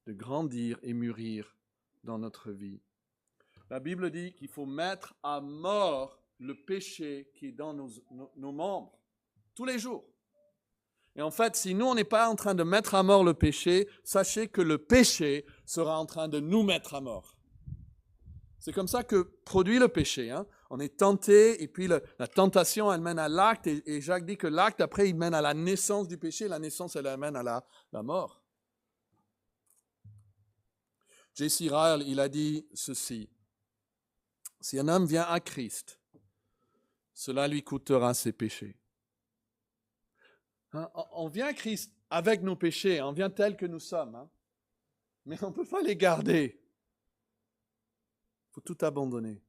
[SPEAKER 1] de grandir et mûrir dans notre vie. La Bible dit qu'il faut mettre à mort le péché qui est dans nos membres, tous les jours. Et en fait, si nous, on n'est pas en train de mettre à mort le péché, sachez que le péché sera en train de nous mettre à mort. C'est comme ça que produit le péché. On est tenté, et puis la tentation, elle mène à l'acte, et Jacques dit que l'acte, après, il mène à la naissance du péché, la naissance, elle mène à la mort. J.C. Ryle, il a dit ceci. Si un homme vient à Christ, cela lui coûtera ses péchés. On vient à Christ avec nos péchés, on vient tel que nous sommes, mais on ne peut pas les garder. Il faut tout abandonner.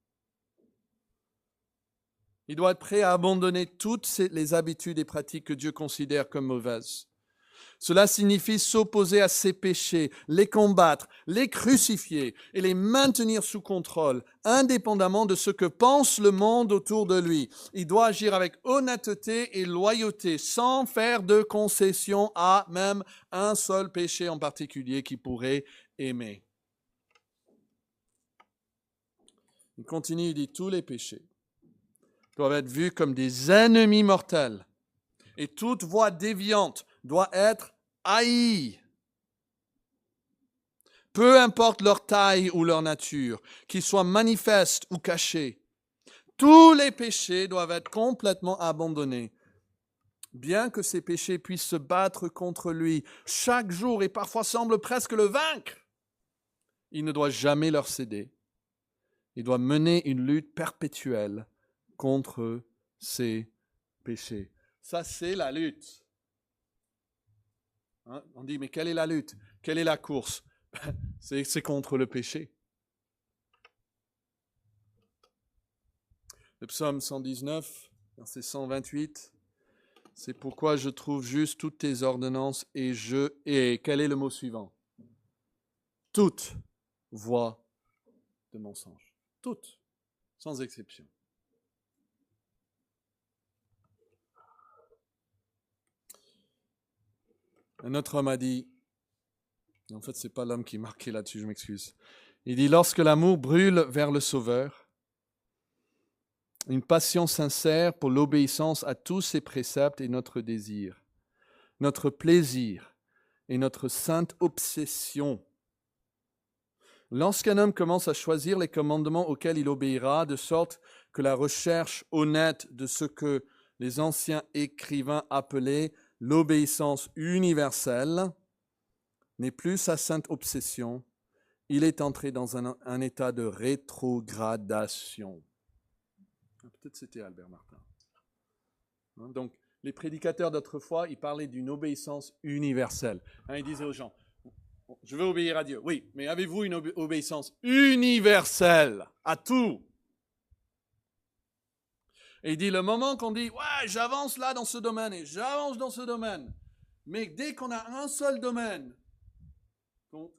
[SPEAKER 1] Il doit être prêt à abandonner toutes les habitudes et pratiques que Dieu considère comme mauvaises. Cela signifie s'opposer à ses péchés, les combattre, les crucifier et les maintenir sous contrôle, indépendamment de ce que pense le monde autour de lui. Il doit agir avec honnêteté et loyauté, sans faire de concession à même un seul péché en particulier qu'il pourrait aimer. Il continue, il dit, tous les péchés doivent être vus comme des ennemis mortels et toute voie déviante doit être haïe. Peu importe leur taille ou leur nature, qu'ils soient manifestes ou cachés, tous les péchés doivent être complètement abandonnés. Bien que ces péchés puissent se battre contre lui chaque jour et parfois semblent presque le vaincre, il ne doit jamais leur céder. Il doit mener une lutte perpétuelle contre ces péchés. Ça, c'est la lutte. On dit, mais quelle est la lutte? Quelle est la course? C'est contre le péché. Le psaume 119, verset 128, c'est pourquoi je trouve juste toutes tes ordonnances et je hais. Quel est le mot suivant? Toute voie de mensonge. Toutes, sans exception. Un autre homme a dit, en fait, ce n'est pas l'homme qui est marqué là-dessus, je m'excuse. Il dit, lorsque l'amour brûle vers le Sauveur, une passion sincère pour l'obéissance à tous ses préceptes est notre désir, notre plaisir et notre sainte obsession. Lorsqu'un homme commence à choisir les commandements auxquels il obéira, de sorte que la recherche honnête de ce que les anciens écrivains appelaient l'obéissance universelle, n'est plus sa sainte obsession. Il est entré dans un état de rétrogradation. Peut-être c'était Albert Martin. Donc, les prédicateurs d'autrefois, ils parlaient d'une obéissance universelle. Ils disaient aux gens, je veux obéir à Dieu. Oui, mais avez-vous une obéissance universelle à tout? Et il dit, le moment qu'on dit, ouais, j'avance là dans ce domaine et j'avance dans ce domaine, mais dès qu'on a un seul domaine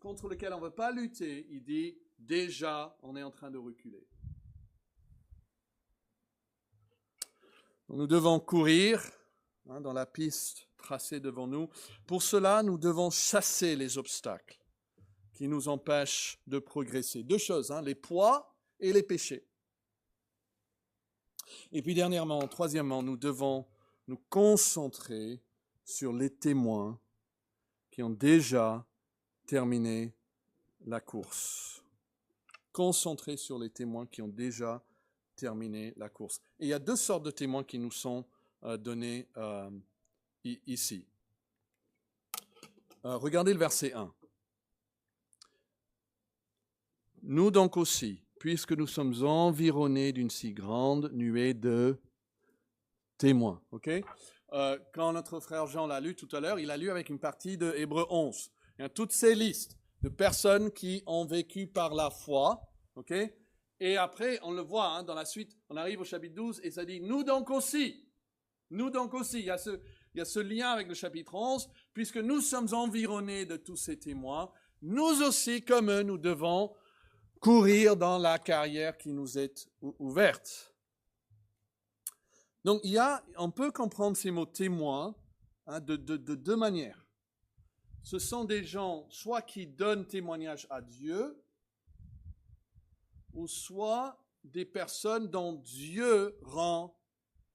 [SPEAKER 1] contre lequel on ne veut pas lutter, il dit, déjà, on est en train de reculer. Nous devons courir dans la piste tracée devant nous. Pour cela, nous devons chasser les obstacles qui nous empêchent de progresser. Deux choses, les poids et les péchés. Et puis troisièmement, nous devons nous concentrer sur les témoins qui ont déjà terminé la course. Concentrer sur les témoins qui ont déjà terminé la course. Et il y a deux sortes de témoins qui nous sont donnés ici. Regardez le verset 1. Nous donc aussi, puisque nous sommes environnés d'une si grande nuée de témoins. Okay? Quand notre frère Jean l'a lu tout à l'heure, il a lu avec une partie de Hébreux 11. Il y a toutes ces listes de personnes qui ont vécu par la foi. Okay? Et après, on le voit dans la suite, on arrive au chapitre 12 et ça dit « Nous donc aussi ». Nous donc aussi, il y a ce lien avec le chapitre 11, puisque nous sommes environnés de tous ces témoins, nous aussi, comme eux, nous devons courir dans la carrière qui nous est ouverte. Donc, on peut comprendre ces mots témoins de deux manières. Ce sont des gens soit qui donnent témoignage à Dieu, ou soit des personnes dont Dieu rend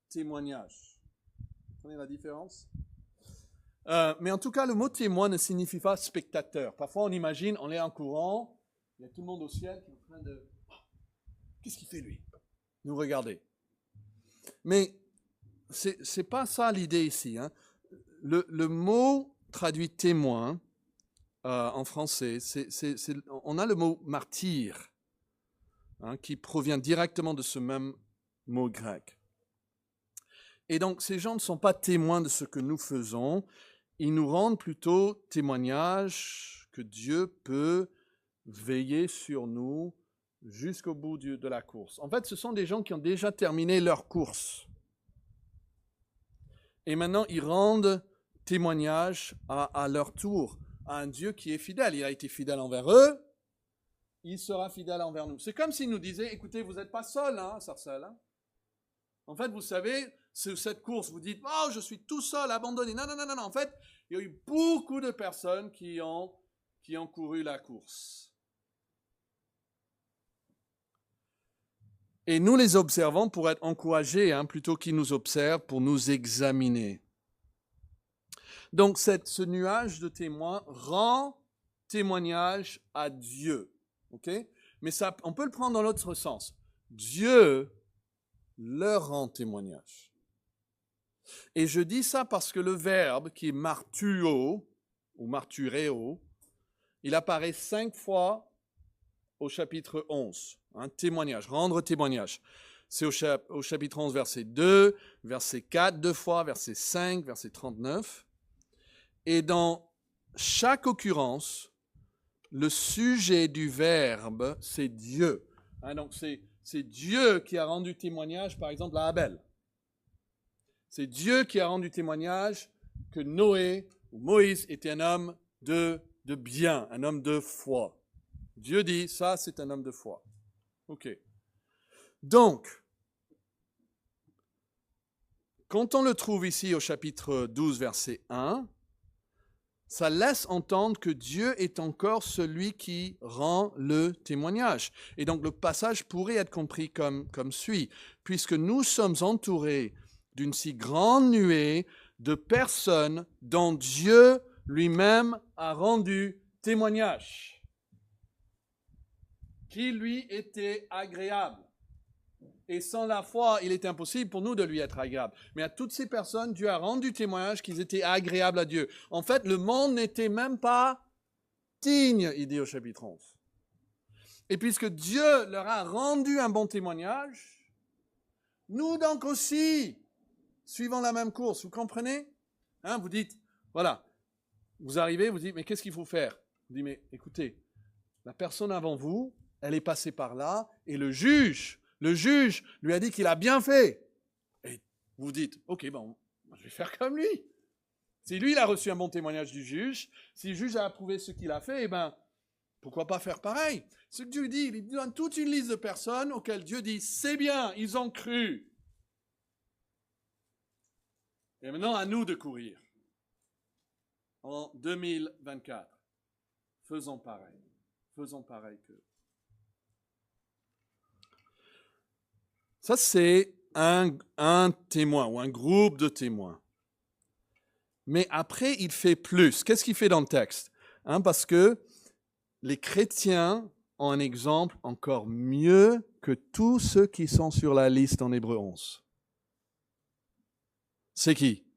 [SPEAKER 1] témoignage. Vous comprenez la différence? Mais en tout cas, le mot témoin ne signifie pas spectateur. Parfois, on imagine, on est en courant, il y a tout le monde au ciel qui est en train de... Qu'est-ce qu'il fait, lui? Nous regarder. Mais c'est pas ça l'idée ici. Le mot traduit témoin en français, on a le mot martyr, qui provient directement de ce même mot grec. Et donc, ces gens ne sont pas témoins de ce que nous faisons, ils nous rendent plutôt témoignage que Dieu peut veiller sur nous jusqu'au bout de la course. En fait, ce sont des gens qui ont déjà terminé leur course. Et maintenant, ils rendent témoignage à leur tour à un Dieu qui est fidèle. Il a été fidèle envers eux, il sera fidèle envers nous. C'est comme s'il nous disait, écoutez, vous n'êtes pas seul, Sarcelles. En fait, vous savez, c'est cette course, vous dites, oh, je suis tout seul, abandonné. Non. En fait, il y a eu beaucoup de personnes qui ont couru la course. Et nous les observons pour être encouragés, plutôt qu'ils nous observent pour nous examiner. Donc, ce nuage de témoins rend témoignage à Dieu. Okay? Mais ça, on peut le prendre dans l'autre sens. Dieu leur rend témoignage. Et je dis ça parce que le verbe qui est martuo, ou martureo, il apparaît 5 fois au chapitre 11. Témoignage, rendre témoignage. C'est au chapitre 11, verset 2, verset 4, 2 fois, verset 5, verset 39. Et dans chaque occurrence, le sujet du verbe, c'est Dieu. Donc c'est Dieu qui a rendu témoignage, par exemple, à Abel. C'est Dieu qui a rendu témoignage que Noé, ou Moïse, était un homme de bien, un homme de foi. Dieu dit, ça, c'est un homme de foi. OK. Donc, quand on le trouve ici au chapitre 12, verset 1, ça laisse entendre que Dieu est encore celui qui rend le témoignage. Et donc le passage pourrait être compris comme suit. Puisque nous sommes entourés d'une si grande nuée de personnes dont Dieu lui-même a rendu témoignage, qui lui était agréable. Et sans la foi, il est impossible pour nous de lui être agréable. Mais à toutes ces personnes, Dieu a rendu témoignage qu'ils étaient agréables à Dieu. En fait, le monde n'était même pas digne, il dit au chapitre 11. Et puisque Dieu leur a rendu un bon témoignage, nous donc aussi, suivons la même course. Vous comprenez? Vous dites, voilà, vous arrivez, vous dites, mais qu'est-ce qu'il faut faire? Vous dites, mais écoutez, la personne avant vous, elle est passée par là, et le juge lui a dit qu'il a bien fait. Et vous dites, ok, bon, je vais faire comme lui. Si lui, il a reçu un bon témoignage du juge, si le juge a approuvé ce qu'il a fait, pourquoi pas faire pareil? Ce que Dieu dit, il donne toute une liste de personnes auxquelles Dieu dit, c'est bien, ils ont cru. Et maintenant, à nous de courir. En 2024, faisons pareil. Faisons pareil qu'eux. Ça, c'est un témoin ou un groupe de témoins. Mais après, il fait plus. Qu'est-ce qu'il fait dans le texte? Parce que les chrétiens ont un exemple encore mieux que tous ceux qui sont sur la liste en Hébreux 11. C'est qui?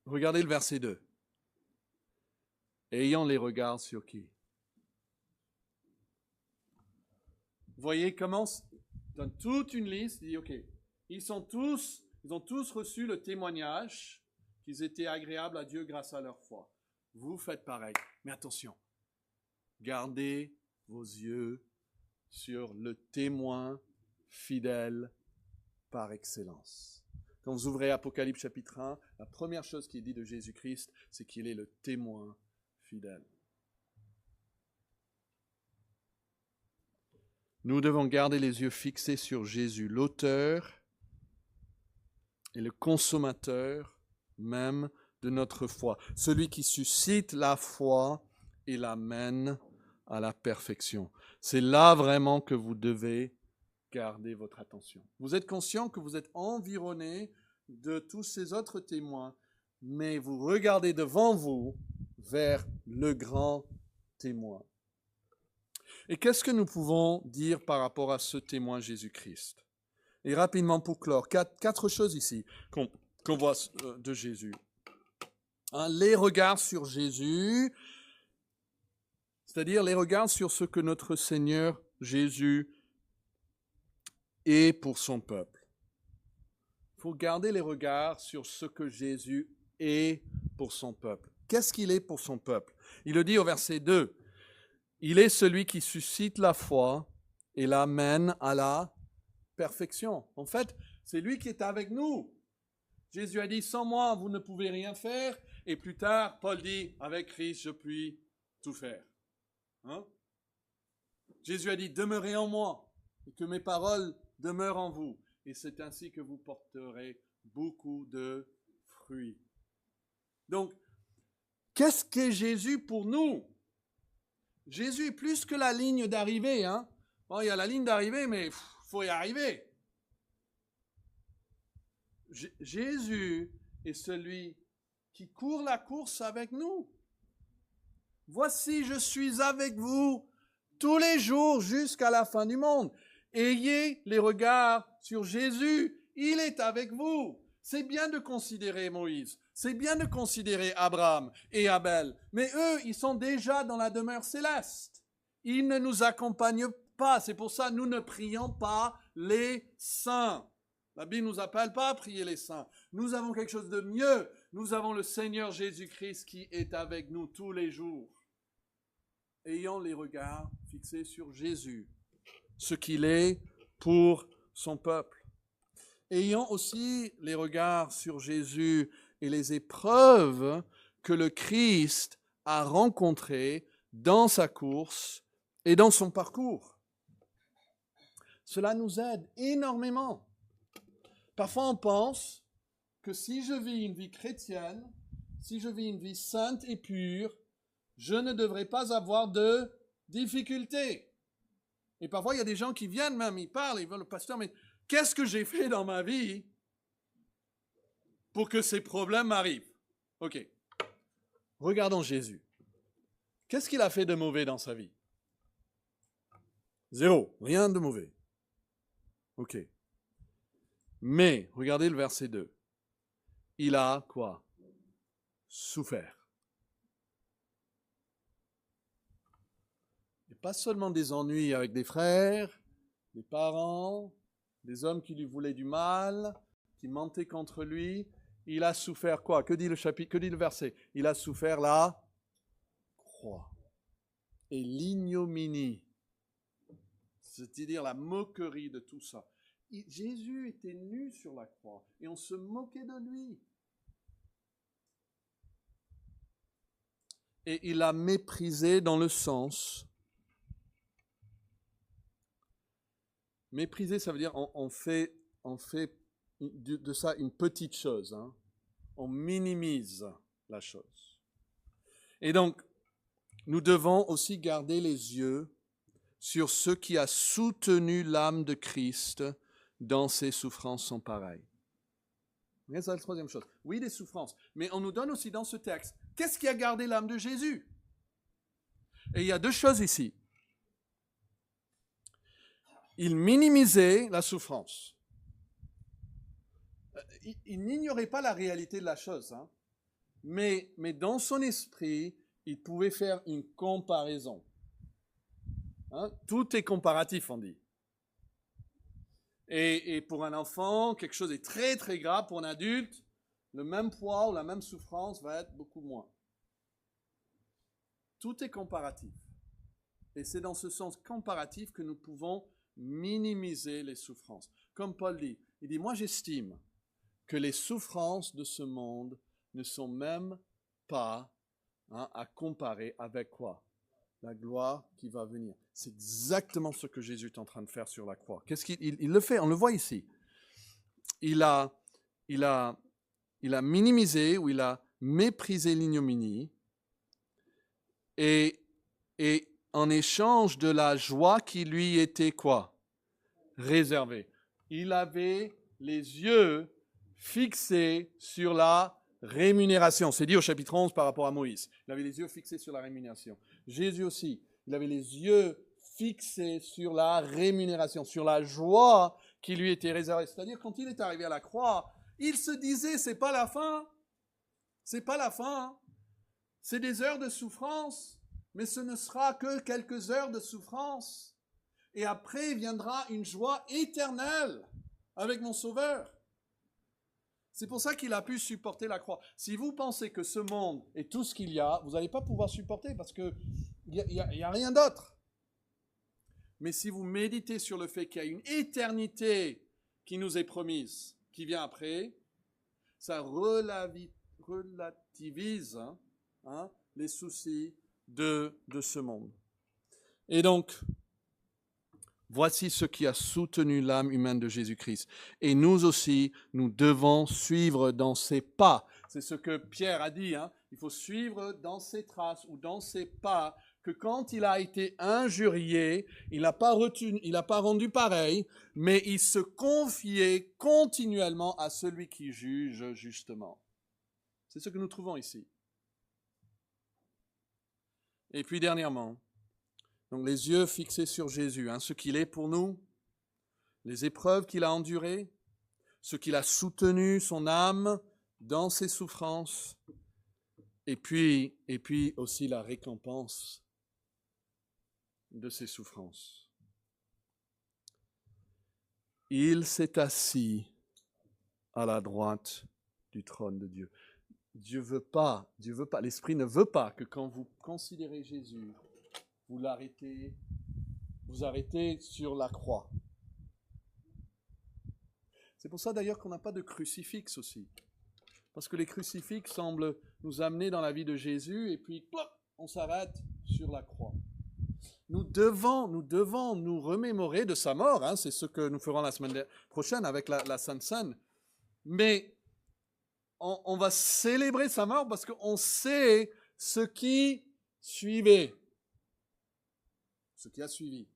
[SPEAKER 1] Regardez le verset 2. Ayant les regards sur qui? Vous voyez comment il donne toute une liste, il dit, ok, ils ont tous reçu le témoignage qu'ils étaient agréables à Dieu grâce à leur foi. Vous faites pareil. Mais attention, gardez vos yeux sur le témoin fidèle par excellence. Quand vous ouvrez Apocalypse chapitre 1, la première chose qui est dit de Jésus-Christ, c'est qu'il est le témoin fidèle. Nous devons garder les yeux fixés sur Jésus, l'auteur et le consommateur même de notre foi, celui qui suscite la foi et l'amène à la perfection. C'est là vraiment que vous devez garder votre attention. Vous êtes conscient que vous êtes environné de tous ces autres témoins, mais vous regardez devant vous vers le grand témoin. Et qu'est-ce que nous pouvons dire par rapport à ce témoin Jésus-Christ? Et rapidement pour clore, quatre choses ici qu'on voit de Jésus. Les regards sur Jésus, c'est-à-dire les regards sur ce que notre Seigneur Jésus est pour son peuple. Il faut garder les regards sur ce que Jésus est pour son peuple. Qu'est-ce qu'il est pour son peuple? Il le dit au verset 2. Il est celui qui suscite la foi et l'amène à la perfection. En fait, c'est lui qui est avec nous. Jésus a dit, sans moi, vous ne pouvez rien faire. Et plus tard, Paul dit, avec Christ, je puis tout faire. Jésus a dit, demeurez en moi et que mes paroles demeurent en vous. Et c'est ainsi que vous porterez beaucoup de fruits. Donc, qu'est-ce qu'est Jésus pour nous? Jésus est plus que la ligne d'arrivée. Bon, il y a la ligne d'arrivée, mais il faut y arriver. Jésus est celui qui court la course avec nous. Voici, je suis avec vous tous les jours jusqu'à la fin du monde. Ayez les regards sur Jésus. Il est avec vous. C'est bien de considérer Moïse. C'est bien de considérer Abraham et Abel. Mais eux, ils sont déjà dans la demeure céleste. Ils ne nous accompagnent pas. C'est pour ça que nous ne prions pas les saints. La Bible ne nous appelle pas à prier les saints. Nous avons quelque chose de mieux. Nous avons le Seigneur Jésus-Christ qui est avec nous tous les jours. Ayons les regards fixés sur Jésus, ce qu'il est pour son peuple. Ayons aussi les regards sur Jésus et les épreuves que le Christ a rencontrées dans sa course et dans son parcours. Cela nous aide énormément. Parfois, on pense que si je vis une vie chrétienne, si je vis une vie sainte et pure, je ne devrais pas avoir de difficultés. Et parfois, il y a des gens qui viennent même, ils parlent, ils veulent le pasteur, mais qu'est-ce que j'ai fait dans ma vie pour que ces problèmes m'arrivent? Ok. Regardons Jésus. Qu'est-ce qu'il a fait de mauvais dans sa vie? Zéro, rien de mauvais. Ok. Mais, regardez le verset 2. Il a quoi? Souffert. Et pas seulement des ennuis avec des frères, des parents, des hommes qui lui voulaient du mal, qui mentaient contre lui. Il a souffert quoi? Que dit le chapitre? Que dit le verset? Il a souffert la croix et l'ignominie, c'est-à-dire la moquerie de tout ça. Jésus était nu sur la croix et on se moquait de lui. Et il a méprisé dans le sens. Mépriser, ça veut dire on fait de ça une petite chose. Hein. On minimise la chose. Et donc, nous devons aussi garder les yeux sur ce qui a soutenu l'âme de Christ dans ses souffrances sans pareilles. C'est la troisième chose. Oui, des souffrances. Mais on nous donne aussi dans ce texte, qu'est-ce qui a gardé l'âme de Jésus? Et il y a deux choses ici. Il minimisait la souffrance. Il n'ignorait pas la réalité de la chose. Hein. Mais dans son esprit, il pouvait faire une comparaison. Hein? Tout est comparatif, on dit. Et pour un enfant, quelque chose est très très grave. Pour un adulte, le même poids ou la même souffrance va être beaucoup moins. Tout est comparatif. Et c'est dans ce sens comparatif que nous pouvons minimiser les souffrances. Comme Paul dit, il dit, moi j'estime que les souffrances de ce monde ne sont même pas à comparer avec quoi? La gloire qui va venir. C'est exactement ce que Jésus est en train de faire sur la croix. Qu'est-ce qu'il le fait? On le voit ici. Il a minimisé ou il a méprisé l'ignominie et en échange de la joie qui lui était quoi? Réservée. Il avait les yeux fixés sur la rémunération. C'est dit au chapitre 11 par rapport à Moïse. Il avait les yeux fixés sur la rémunération. Jésus aussi, il avait les yeux fixés sur la rémunération, sur la joie qui lui était réservée. C'est-à-dire, quand il est arrivé à la croix, il se disait, c'est pas la fin. C'est pas la fin. C'est des heures de souffrance, mais ce ne sera que quelques heures de souffrance. Et après viendra une joie éternelle avec mon Sauveur. C'est pour ça qu'il a pu supporter la croix. Si vous pensez que ce monde est tout ce qu'il y a, vous n'allez pas pouvoir supporter parce qu'il n'y a rien d'autre. Mais si vous méditez sur le fait qu'il y a une éternité qui nous est promise, qui vient après, ça relativise les soucis de ce monde. Et donc, voici ce qui a soutenu l'âme humaine de Jésus-Christ. Et nous aussi, nous devons suivre dans ses pas. C'est ce que Pierre a dit. Hein. Il faut suivre dans ses traces ou dans ses pas, que quand il a été injurié, il n'a pas rendu pareil, mais il se confiait continuellement à celui qui juge justement. C'est ce que nous trouvons ici. Et puis dernièrement, donc les yeux fixés sur Jésus, ce qu'il est pour nous, les épreuves qu'il a endurées, ce qu'il a soutenu son âme dans ses souffrances, et puis aussi la récompense de ses souffrances. Il s'est assis à la droite du trône de Dieu. Dieu veut pas, l'Esprit ne veut pas que quand vous considérez Jésus, vous arrêtez sur la croix. C'est pour ça d'ailleurs qu'on n'a pas de crucifix aussi. Parce que les crucifix semblent nous amener dans la vie de Jésus et puis on s'arrête sur la croix. Nous devons nous remémorer de sa mort. C'est ce que nous ferons la semaine prochaine avec la Sainte Seine. Mais on va célébrer sa mort parce qu'on sait ce qui suivait. Ce qui a suivi.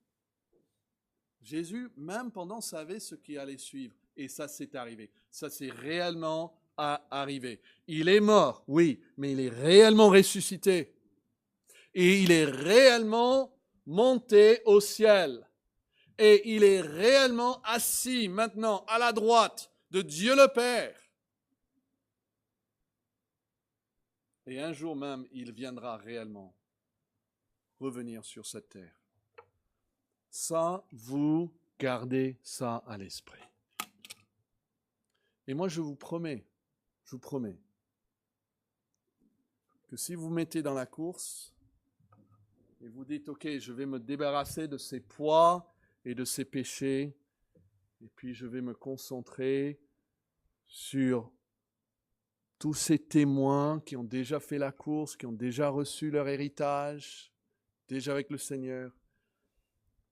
[SPEAKER 1] Jésus, même pendant, savait ce qui allait suivre. Et ça, c'est arrivé. Ça, c'est réellement arrivé. Il est mort, oui, mais il est réellement ressuscité. Et il est réellement monté au ciel. Et il est réellement assis maintenant à la droite de Dieu le Père. Et un jour même, il viendra réellement revenir sur cette terre. Ça, vous gardez ça à l'esprit. Et moi, je vous promets, que si vous mettez dans la course et vous dites, OK, je vais me débarrasser de ces poids et de ces péchés, et puis je vais me concentrer sur tous ces témoins qui ont déjà fait la course, qui ont déjà reçu leur héritage, déjà avec le Seigneur,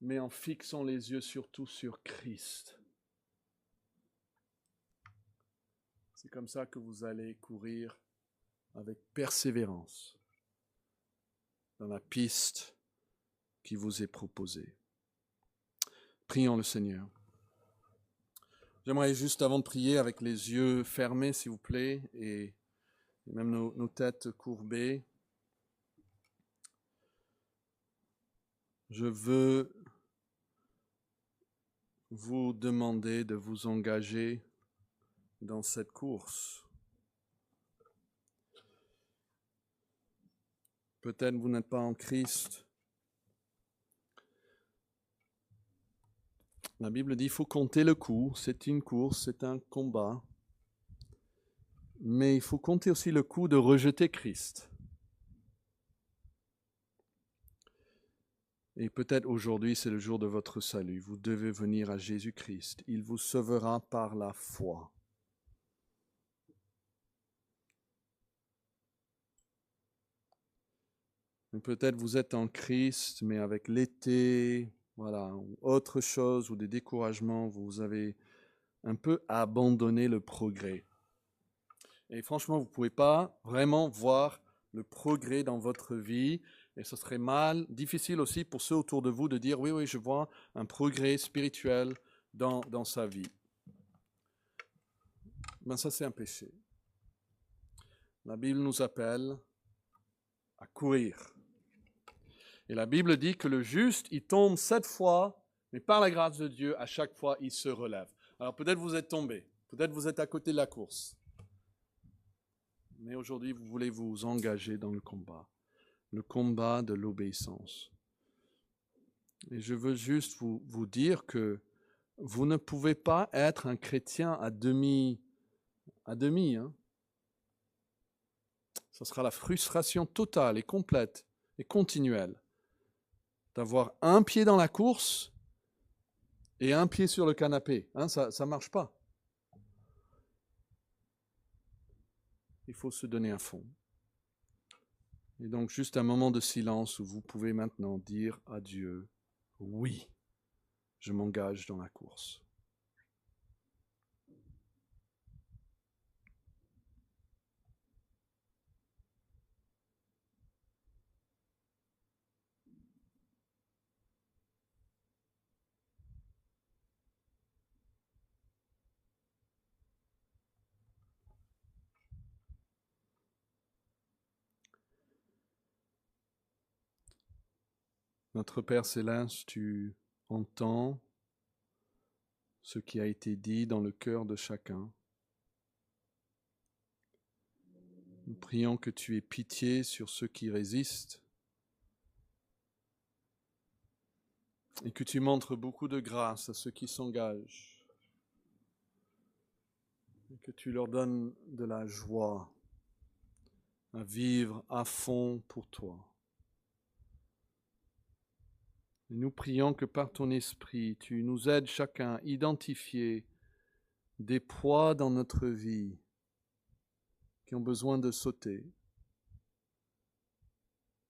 [SPEAKER 1] mais en fixant les yeux surtout sur Christ. C'est comme ça que vous allez courir avec persévérance dans la piste qui vous est proposée. Prions le Seigneur. J'aimerais juste avant de prier avec les yeux fermés, s'il vous plaît, et même nos têtes courbées. Je veux vous demander de vous engager dans cette course. Peut-être vous n'êtes pas en Christ. La Bible dit qu'il faut compter le coup. C'est une course, c'est un combat. Mais il faut compter aussi le coup de rejeter Christ. Et peut-être aujourd'hui, c'est le jour de votre salut. Vous devez venir à Jésus-Christ. Il vous sauvera par la foi. Peut-être vous êtes en Christ, mais avec l'été, voilà, ou autre chose, ou des découragements, vous avez un peu abandonné le progrès. Et franchement, vous ne pouvez pas vraiment voir le progrès dans votre vie. Et ce serait difficile aussi pour ceux autour de vous de dire, oui, je vois un progrès spirituel dans sa vie. Ben ça, c'est un péché. La Bible nous appelle à courir. Et la Bible dit que le juste, il tombe 7 fois, mais par la grâce de Dieu, à chaque fois, il se relève. Alors peut-être vous êtes tombé, peut-être vous êtes à côté de la course. Mais aujourd'hui, vous voulez vous engager dans le combat de l'obéissance. Et je veux juste vous dire que vous ne pouvez pas être un chrétien à demi. Hein. Ce sera la frustration totale et complète et continuelle d'avoir un pied dans la course et un pied sur le canapé. Hein, ça ne marche pas. Il faut se donner à fond. Et donc, juste un moment de silence où vous pouvez maintenant dire à Dieu, oui, je m'engage dans la course. Notre Père Céleste, tu entends ce qui a été dit dans le cœur de chacun. Nous prions que tu aies pitié sur ceux qui résistent et que tu montres beaucoup de grâce à ceux qui s'engagent et que tu leur donnes de la joie à vivre à fond pour toi. Et nous prions que par ton esprit, tu nous aides chacun à identifier des poids dans notre vie qui ont besoin de sauter,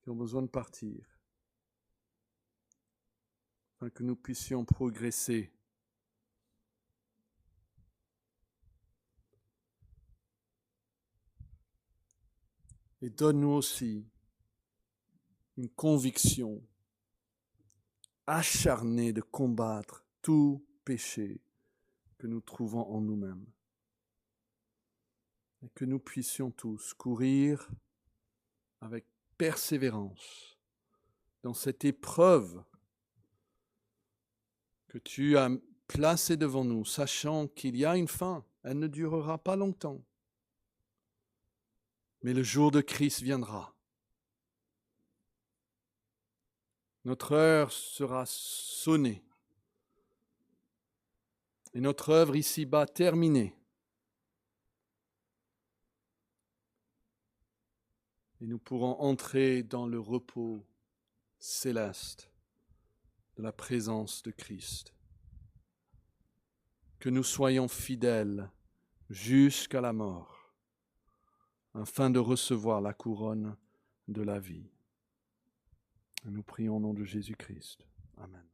[SPEAKER 1] qui ont besoin de partir, afin que nous puissions progresser. Et donne-nous aussi une conviction acharnée de combattre tout péché que nous trouvons en nous-mêmes. Et que nous puissions tous courir avec persévérance dans cette épreuve que tu as placée devant nous, sachant qu'il y a une fin. Elle ne durera pas longtemps. Mais le jour de Christ viendra. Notre heure sera sonnée. Et notre œuvre ici-bas terminée. Et nous pourrons entrer dans le repos céleste de la présence de Christ. Que nous soyons fidèles jusqu'à la mort, afin de recevoir la couronne de la vie. Et nous prions au nom de Jésus-Christ. Amen.